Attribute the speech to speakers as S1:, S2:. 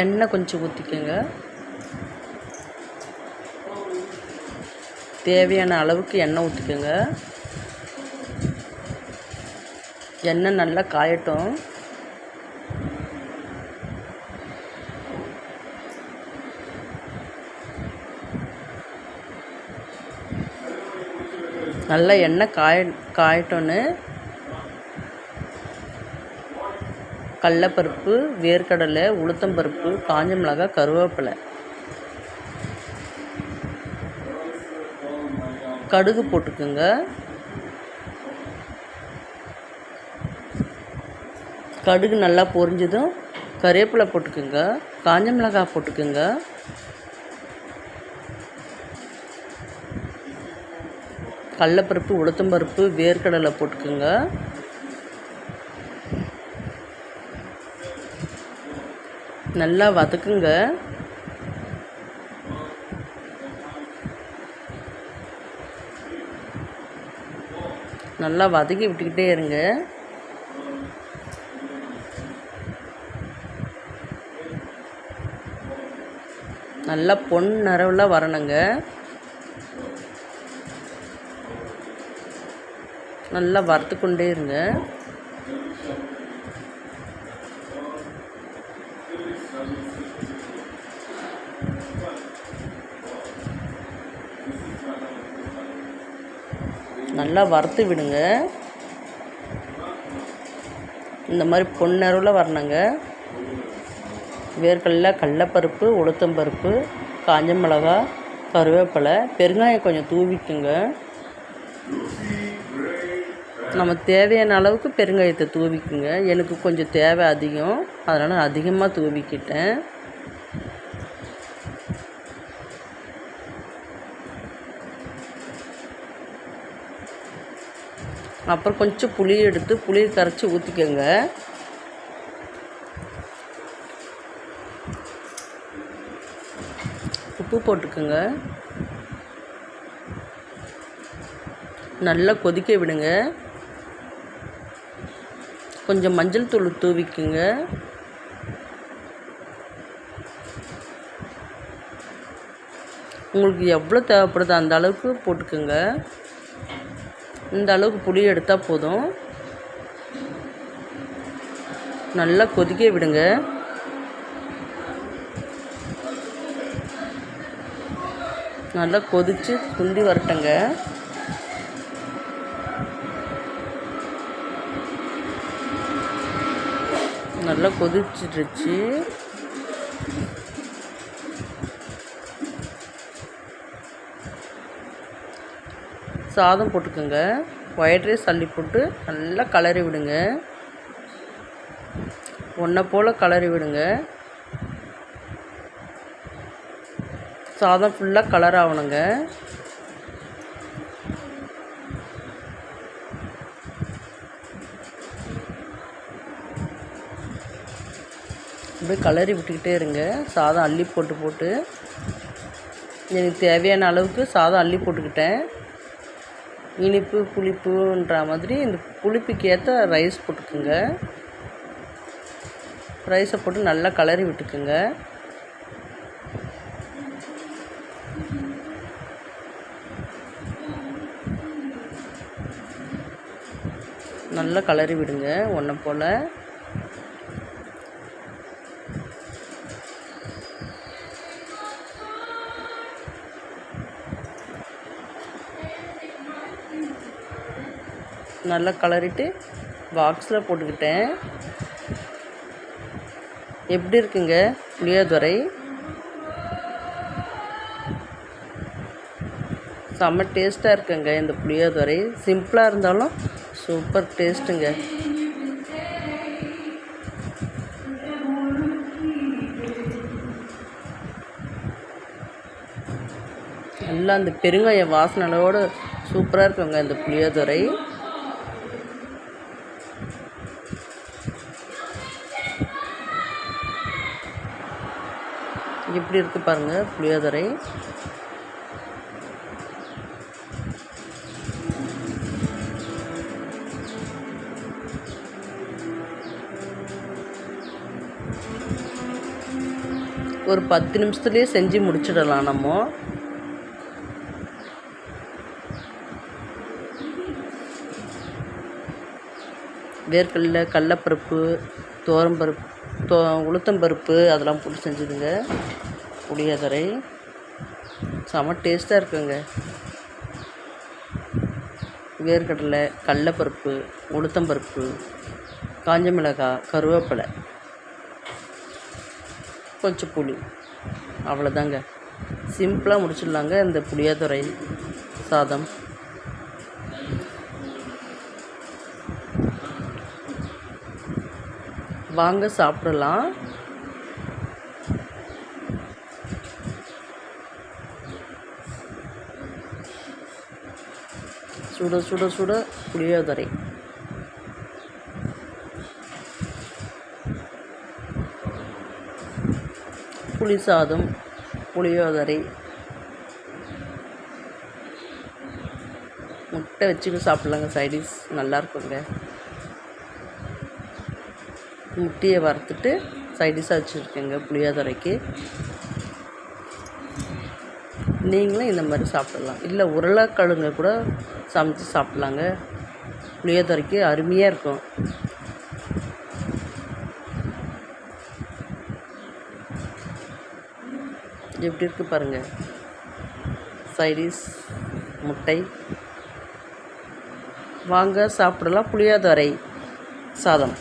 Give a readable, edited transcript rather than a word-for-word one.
S1: எண்ணெய் கொஞ்சம் ஊற்றிக்கோங்க. தேவையான அளவுக்கு எண்ணெய் ஊற்றிக்கோங்க. எண்ணெய் நல்லா காயட்டும். நல்லா எண்ணெய் காயட்டோன்னு கடலைப்பருப்பு, வேர்க்கடலை, உளுத்தம்பருப்பு, காஞ்ச மிளகாய், கருவேப்பிலை, கடுகு போட்டுக்குங்க. கடுகு நல்லா பொரிஞ்சதும் கருவேப்பிலை போட்டுக்குங்க. காஞ்ச மிளகாய் போட்டுக்குங்க. கடலைப்பருப்பு, உளுத்தம்பருப்பு, வேர்க்கடலை போட்டுக்குங்க. நல்லா வதக்குங்க. நல்லா வதக்கி விட்டுக்கிட்டே இருங்க. நல்லா பொன் நிறவில் வரணுங்க. நல்லா வறுத்து கொண்டே இருங்க. நல்லா வறுத்து விடுங்க. இந்த மாதிரி பொன்னிறவில் வரணுங்க. வேர்க்கடலை, கடலைப்பருப்பு, உளுத்தம்பருப்பு, காஞ்ச மிளகாய், கருவேப்பிலை, பெருங்காயம் கொஞ்சம் தூவிக்குங்க. நம்ம தேவையான அளவுக்கு பெருங்காயத்தை தூவிக்குங்க. எனக்கு கொஞ்சம் தேவை அதிகம், அதனால் அதிகமாக தூவிக்கிட்டேன். அப்புறம் கொஞ்சம் புளி எடுத்து புளியை கரைச்சி ஊற்றிக்கோங்க. உப்பு போட்டுக்கோங்க. நல்லா கொதிக்க விடுங்க. கொஞ்சம் மஞ்சள் தூள் தூவிக்குங்க. உங்களுக்கு எவ்வளோ தேவைப்படுதோ அந்த அளவுக்கு போட்டுக்கோங்க. இந்த அளவுக்கு புளி எடுத்தால் போதும். நல்லா கொதிக்க விடுங்க. நல்லா கொதித்து சுண்டி வரட்டுங்க. நல்லா கொதிச்சிடுச்சு. சாதம் போட்டுக்கோங்க. ஒயிட் ரைஸ் அள்ளி போட்டு நல்லா கலரி விடுங்க. ஒன்றை போல் கலரி விடுங்க. சாதம் ஃபுல்லாக கலர் ஆகணுங்க. அப்படியே கலரி விட்டுக்கிட்டே இருங்க. சாதம் அள்ளி போட்டு எனக்கு தேவையான அளவுக்கு சாதம் அள்ளி போட்டுக்கிட்டேன். இனிப்பு புளிப்புன்ற மாதிரி இந்த புளிப்புக்கு ஏற்ற ரைஸ் போட்டுக்குங்க. ரைஸை போட்டு நல்லா கலரி விட்டுக்குங்க. நல்லா கலரி விடுங்க ஒன்றை போல். நல்லா கலரிட்டு பாக்ஸில் போட்டுக்கிட்டேன். எப்படி இருக்குங்க புளியோதரை? செம்ம டேஸ்ட்டாக இருக்குங்க இந்த புளியோதரை. சிம்பிளாக இருந்தாலும் சூப்பர் டேஸ்ட்டுங்க. நல்லா அந்த பெருங்காய வாசனையோடு சூப்பராக இருக்குங்க இந்த புளியோதரை. எப்படி இருக்குது பாருங்கள் புளியோதரை. ஒரு 10 நிமிஷத்துலேயே செஞ்சு முடிச்சிடலாம் நம்ம. வேர்க்கடலை, கடலப்பருப்பு, துவரம்பருப்பு, உளுத்தம்பருப்பு அதெல்லாம் போட்டு செஞ்சுதுங்க புளியோதரை. செம டேஸ்ட்டாக இருக்குங்க. வேர்க்கடலை, கடலப்பருப்பு, உளுத்தம்பருப்பு, காஞ்ச மிளகாய், கருவேப்பிலை, கொஞ்சம் புளி, அவ்வளோதாங்க. சிம்பிளாக முடிச்சிடலாங்க இந்த புளியோதரை சாதம். வாங்க சாப்பிடலாம். சுட சுட சுட புளியோதரை. புளி சாதம், புளியோதரை, முட்டை வச்சுட்டு சாப்பிட்லாங்க. சைடிஷ் நல்லாயிருக்குங்க. முட்டையை வறுத்துட்டு சைடிஷாக வச்சுருக்கேங்க புளியோதரைக்கு. நீங்களும் இந்த மாதிரி சாப்பிடலாம். இல்லை உருளைக்கிழங்கு கூட சமைச்சு சாப்பிட்லாங்க. புளியோதரைக்கு அருமையாக இருக்கும். எப்படி இருக்குது பாருங்கள். சைடிஷ் முட்டை. வாங்க சாப்பிடலாம் புளியோதரை சாதம்.